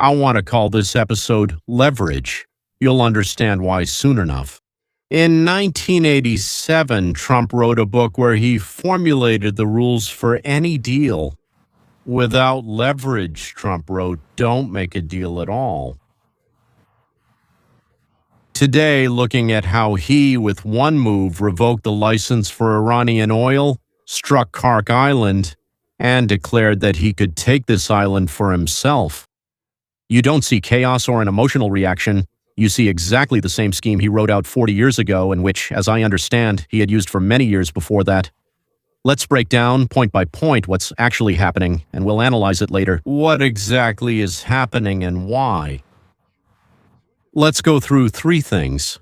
I want to call this episode Leverage. You'll understand why soon enough. In 1987, Trump wrote a book where he formulated the rules for any deal. Without leverage, Trump wrote, don't make a deal at all. Today, looking at how he, with one move, revoked the license for Iranian oil, struck Kark Island, and declared that he could take this island for himself. You don't see chaos or an emotional reaction. You see exactly the same scheme he wrote out 40 years ago and which, as I understand, he had used for many years before that. Let's break down, point by point, what's actually happening, and we'll analyze it later. What exactly is happening and why? Let's go through three things.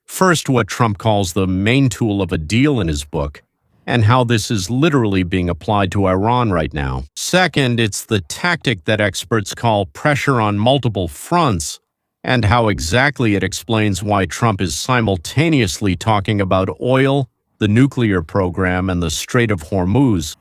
First, what Trump calls the main tool of a deal in his book, and how this is literally being applied to Iran right now. Second, it's the tactic that experts call pressure on multiple fronts, and how exactly it explains why Trump is simultaneously talking about oil, the nuclear program, and the Strait of Hormuz.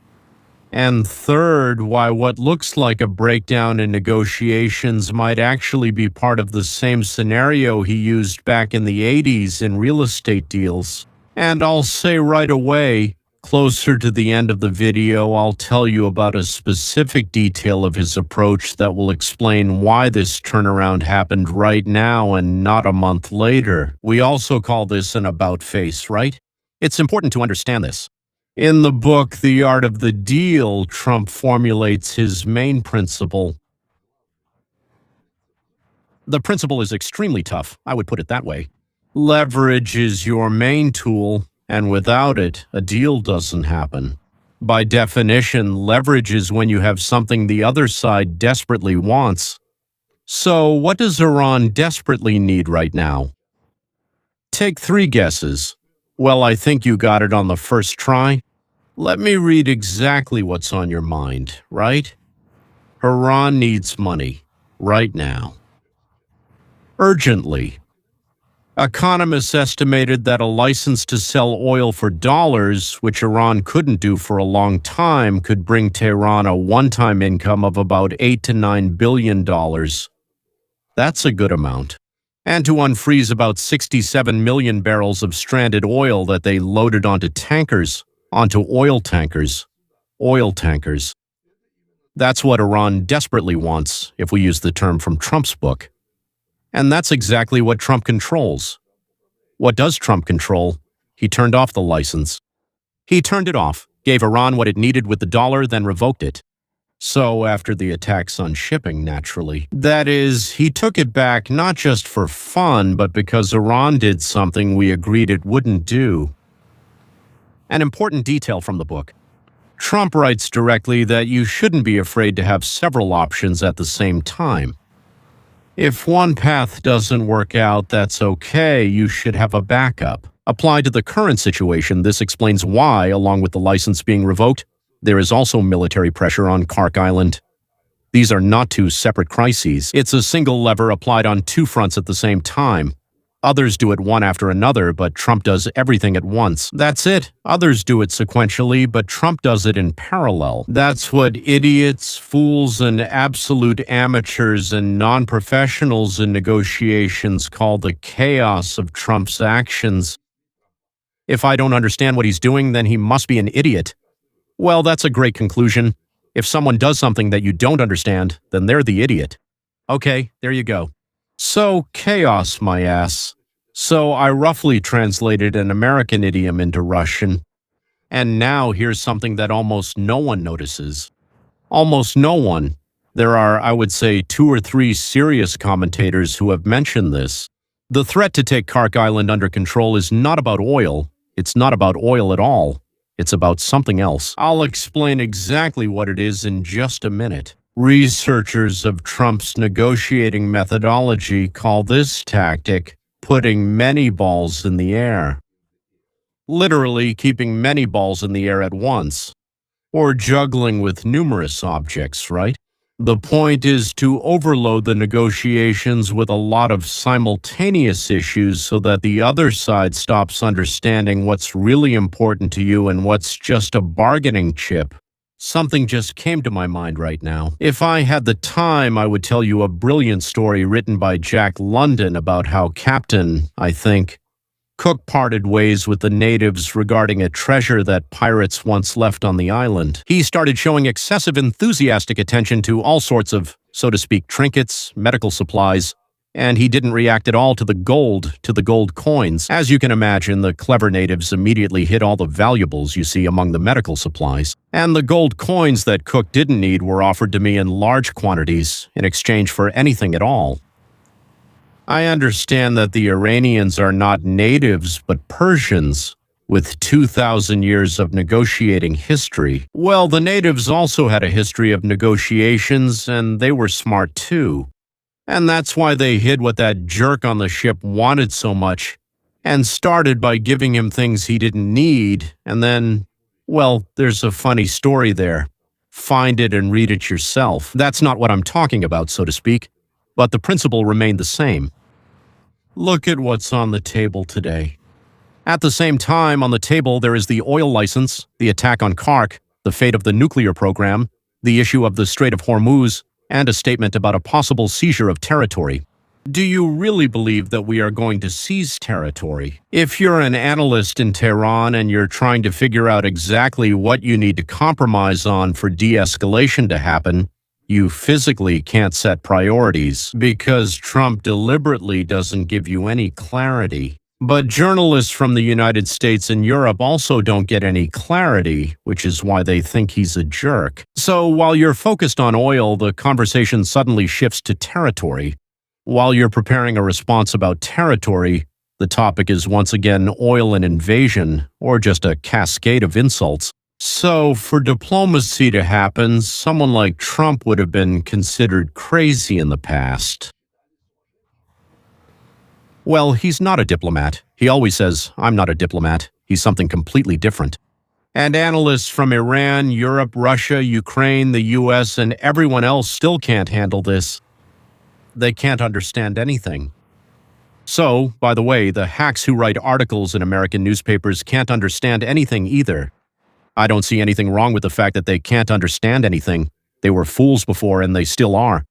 And third, why what looks like a breakdown in negotiations might actually be part of the same scenario he used back in the 80s in real estate deals. And I'll say right away, closer to the end of the video, I'll tell you about a specific detail of his approach that will explain why this turnaround happened right now and not a month later. We also call this an about face, right? It's important to understand this. In the book, The Art of the Deal, Trump formulates his main principle. The principle is extremely tough, I would put it that way. Leverage is your main tool, and without it, a deal doesn't happen. By definition, leverage is when you have something the other side desperately wants. So, what does Iran desperately need right now? Take three guesses. Well, I think you got it on the first try. Let me read exactly what's on your mind, right? Iran needs money, right now. Urgently. Economists estimated that a license to sell oil for dollars, which Iran couldn't do for a long time, could bring Tehran a one-time income of about $8 to $9 billion. That's a good amount. And to unfreeze about 67 million barrels of stranded oil that they loaded onto oil tankers. Oil tankers. That's what Iran desperately wants, if we use the term from Trump's book. And that's exactly what Trump controls. What does Trump control? He turned off the license. He turned it off, gave Iran what it needed with the dollar, then revoked it. So after the attacks on shipping, naturally. That is, he took it back not just for fun, but because Iran did something we agreed it wouldn't do. An important detail from the book. Trump writes directly that you shouldn't be afraid to have several options at the same time. If one path doesn't work out, that's okay, you should have a backup. Applied to the current situation, this explains why, along with the license being revoked, there is also military pressure on Kark Island. These are not two separate crises. It's a single lever applied on two fronts at the same time. Others do it one after another, but Trump does everything at once. That's it. Others do it sequentially, but Trump does it in parallel. That's what idiots, fools, and absolute amateurs and non-professionals in negotiations call the chaos of Trump's actions. If I don't understand what he's doing, then he must be an idiot. Well, that's a great conclusion. If someone does something that you don't understand, then they're the idiot. Okay, there you go. So, chaos, my ass. So I roughly translated an American idiom into Russian. And now here's something that almost no one notices. Almost no one. There are, I would say, 2 or 3 serious commentators who have mentioned this. The threat to take Kark Island under control is not about oil. It's not about oil at all. It's about something else. I'll explain exactly what it is in just a minute. Researchers of Trump's negotiating methodology call this tactic putting many balls in the air. Literally keeping many balls in the air at once. Or juggling with numerous objects, right? The point is to overload the negotiations with a lot of simultaneous issues so that the other side stops understanding what's really important to you and what's just a bargaining chip. Something just came to my mind right now. If I had the time, I would tell you a brilliant story written by Jack London about how Captain, I think, Cook parted ways with the natives regarding a treasure that pirates once left on the island. He started showing excessive enthusiastic attention to all sorts of, so to speak, trinkets, medical supplies, and he didn't react at all to the gold coins. As you can imagine, the clever natives immediately hid all the valuables you see among the medical supplies. And the gold coins that Cook didn't need were offered to me in large quantities in exchange for anything at all. I understand that the Iranians are not natives, but Persians, with 2,000 years of negotiating history. Well, the natives also had a history of negotiations, and they were smart too. And that's why they hid what that jerk on the ship wanted so much, and started by giving him things he didn't need, and then, well, there's a funny story there. Find it and read it yourself. That's not what I'm talking about, so to speak, but the principle remained the same. Look at what's on the table today. At the same time, on the table there is the oil license, the attack on Kark, the fate of the nuclear program, the issue of the Strait of Hormuz, and a statement about a possible seizure of territory. Do you really believe that we are going to seize territory? If you're an analyst in Tehran and you're trying to figure out exactly what you need to compromise on for de-escalation to happen, you physically can't set priorities because Trump deliberately doesn't give you any clarity. But journalists from the United States and Europe also don't get any clarity, which is why they think he's a jerk. So while you're focused on oil, the conversation suddenly shifts to territory. While you're preparing a response about territory, the topic is once again oil and invasion, or just a cascade of insults. So for diplomacy to happen, someone like Trump would have been considered crazy in the past. Well, he's not a diplomat. He always says, "I'm not a diplomat." He's something completely different. And analysts from Iran, Europe, Russia, Ukraine, the US, and everyone else still can't handle this. They can't understand anything. So, by the way, the hacks who write articles in American newspapers can't understand anything either. I don't see anything wrong with the fact that they can't understand anything. They were fools before and they still are.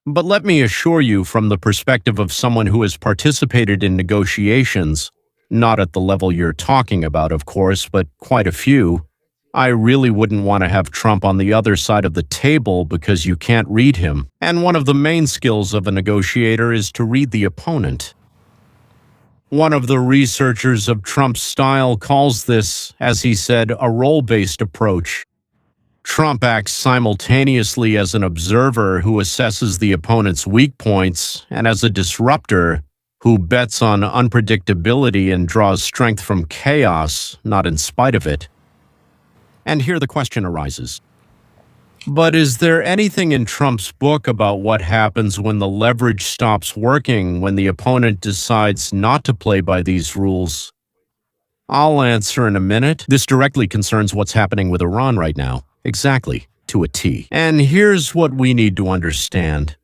But let me assure you, from the perspective of someone who has participated in negotiations, not at the level you're talking about, of course, but quite a few, I really wouldn't want to have Trump on the other side of the table because you can't read him. And one of the main skills of a negotiator is to read the opponent. One of the researchers of Trump's style calls this, as he said, a role-based approach. Trump acts simultaneously as an observer who assesses the opponent's weak points and as a disruptor who bets on unpredictability and draws strength from chaos, not in spite of it. And here the question arises. But is there anything in Trump's book about what happens when the leverage stops working, when the opponent decides not to play by these rules? I'll answer in a minute. This directly concerns what's happening with Iran right now. Exactly, to a T. And here's what we need to understand.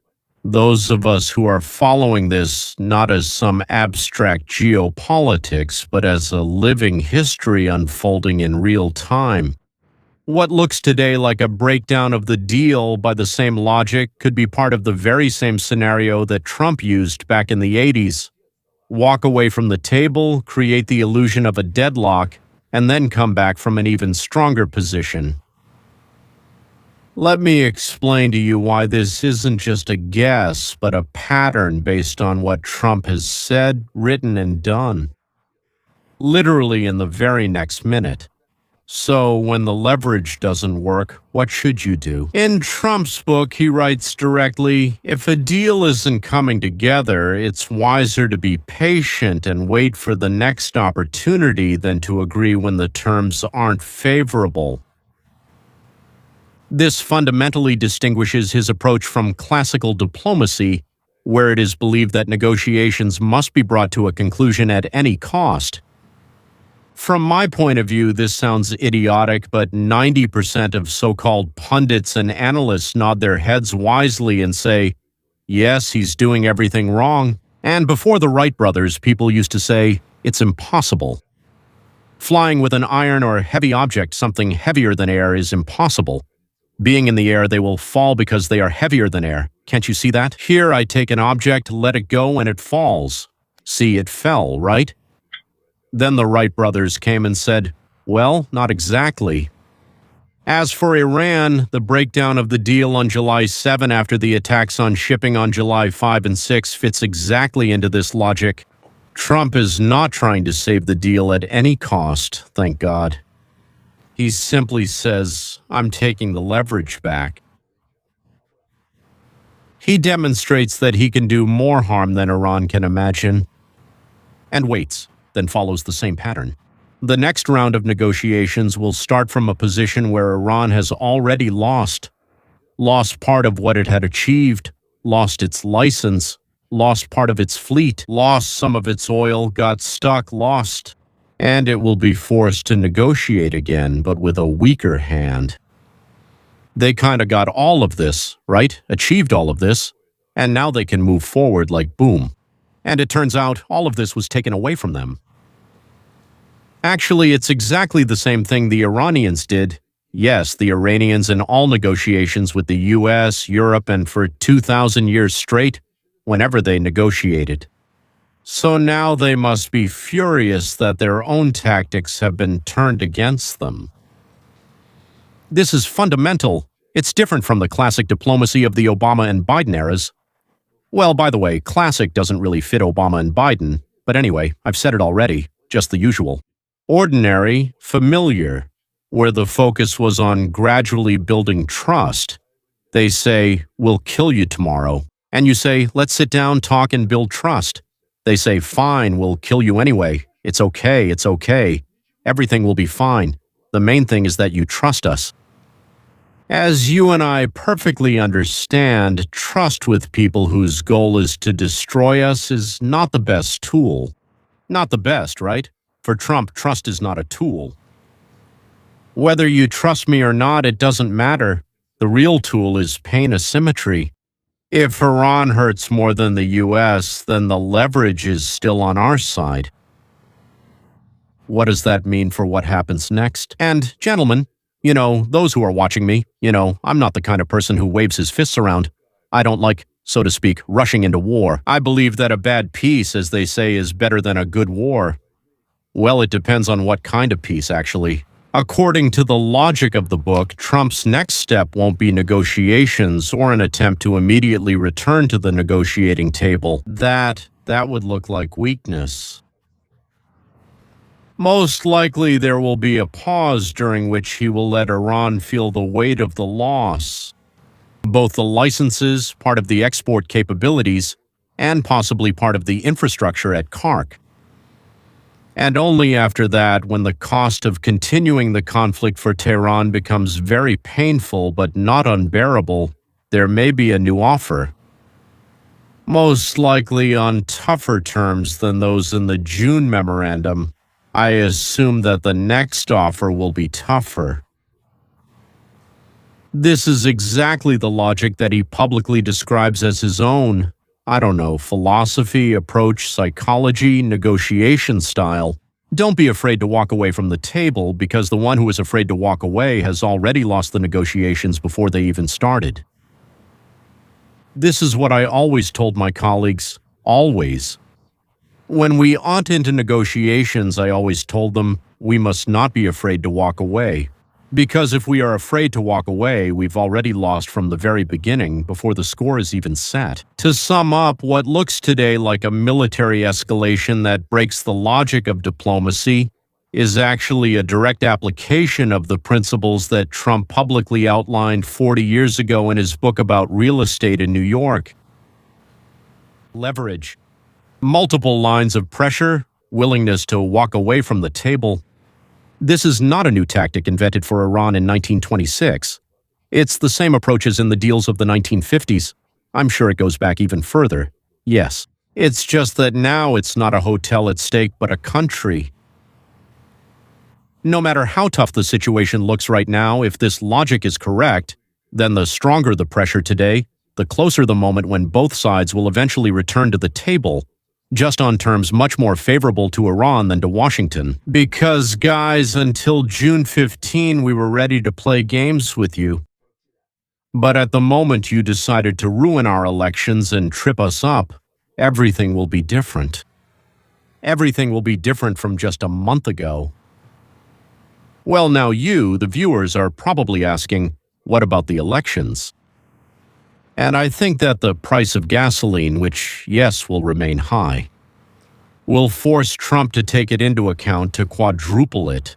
Those of us who are following this not as some abstract geopolitics, but as a living history unfolding in real time. What looks today like a breakdown of the deal by the same logic could be part of the very same scenario that Trump used back in the 80s. Walk away from the table, create the illusion of a deadlock, and then come back from an even stronger position. Let me explain to you why this isn't just a guess, but a pattern based on what Trump has said, written, and done. Literally in the very next minute. So, when the leverage doesn't work, what should you do? In Trump's book, he writes directly, if a deal isn't coming together, it's wiser to be patient and wait for the next opportunity than to agree when the terms aren't favorable. This fundamentally distinguishes his approach from classical diplomacy, where it is believed that negotiations must be brought to a conclusion at any cost. From my point of view, this sounds idiotic, but 90% of so-called pundits and analysts nod their heads wisely and say, yes, he's doing everything wrong. And before the Wright brothers, people used to say, it's impossible. Flying with an iron or heavy object, something heavier than air, is impossible. Being in the air, they will fall because they are heavier than air. Can't you see that? Here, I take an object, let it go, and it falls. See, it fell, right? Then the Wright brothers came and said, well, not exactly. As for Iran, the breakdown of the deal on July 7 after the attacks on shipping on July 5 and 6 fits exactly into this logic. Trump is not trying to save the deal at any cost, thank God. He simply says, I'm taking the leverage back. He demonstrates that he can do more harm than Iran can imagine, and waits, then follows the same pattern. The next round of negotiations will start from a position where Iran has already lost part of what it had achieved, lost its license, lost part of its fleet, lost some of its oil, got stuck, lost, and it will be forced to negotiate again, but with a weaker hand. They kind of got all of this, right? Achieved all of this, and now they can move forward like boom. And it turns out all of this was taken away from them. Actually, it's exactly the same thing the Iranians did. Yes, the Iranians in all negotiations with the US, Europe, and for 2,000 years straight, whenever they negotiated. So now they must be furious that their own tactics have been turned against them. This is fundamental. It's different from the classic diplomacy of the Obama and Biden eras. Well, by the way, classic doesn't really fit Obama and Biden, but anyway, I've said it already, just the usual. Ordinary, familiar, where the focus was on gradually building trust. They say, we'll kill you tomorrow. And you say, let's sit down, talk, and build trust. They say, fine, we'll kill you anyway. It's okay, it's okay. Everything will be fine. The main thing is that you trust us. As you and I perfectly understand, trust with people whose goal is to destroy us is not the best tool. Not the best, right? For Trump, trust is not a tool. Whether you trust me or not, it doesn't matter. The real tool is pain asymmetry. If Iran hurts more than the US, then the leverage is still on our side. What does that mean for what happens next? And, gentlemen, those who are watching me, I'm not the kind of person who waves his fists around. I don't like, so to speak, rushing into war. I believe that a bad peace, as they say, is better than a good war. Well, it depends on what kind of peace, actually. According to the logic of the book, Trump's next step won't be negotiations or an attempt to immediately return to the negotiating table. That would look like weakness. Most likely there will be a pause during which he will let Iran feel the weight of the loss. Both the licenses, part of the export capabilities, and possibly part of the infrastructure at Kark. And only after that, when the cost of continuing the conflict for Tehran becomes very painful but not unbearable, there may be a new offer. Most likely on tougher terms than those in the June memorandum. I assume that the next offer will be tougher. This is exactly the logic that he publicly describes as his own, philosophy, approach, psychology, negotiation style. Don't be afraid to walk away from the table, because the one who is afraid to walk away has already lost the negotiations before they even started. This is what I always told my colleagues, always. When we ought into negotiations, I always told them, we must not be afraid to walk away. Because if we are afraid to walk away, we've already lost from the very beginning, before the score is even set. To sum up, what looks today like a military escalation that breaks the logic of diplomacy is actually a direct application of the principles that Trump publicly outlined 40 years ago in his book about real estate in New York. Leverage. Multiple lines of pressure, willingness to walk away from the table. This is not a new tactic invented for Iran in 1926. It's the same approach as in the deals of the 1950s. I'm sure it goes back even further. Yes. It's just that now it's not a hotel at stake, but a country. No matter how tough the situation looks right now, if this logic is correct, then the stronger the pressure today, the closer the moment when both sides will eventually return to the table. just on terms much more favorable to Iran than to Washington. Because, guys, until June 15, we were ready to play games with you. But at the moment you decided to ruin our elections and trip us up, everything will be different. Everything will be different from just a month ago. Well, now you, the viewers, are probably asking, what about the elections? And I think that the price of gasoline, which, yes, will remain high, will force Trump to take it into account to quadruple it.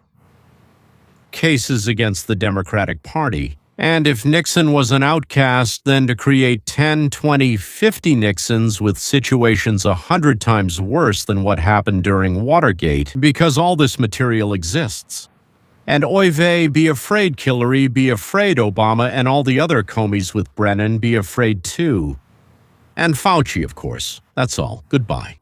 Cases against the Democratic Party. And if Nixon was an outcast, then to create 10, 20, 50 Nixons with situations 100 times worse than what happened during Watergate, because all this material exists. And oy vey, be afraid, Hillary, be afraid, Obama, and all the other Comeys with Brennan, be afraid too. And Fauci, of course. That's all. Goodbye.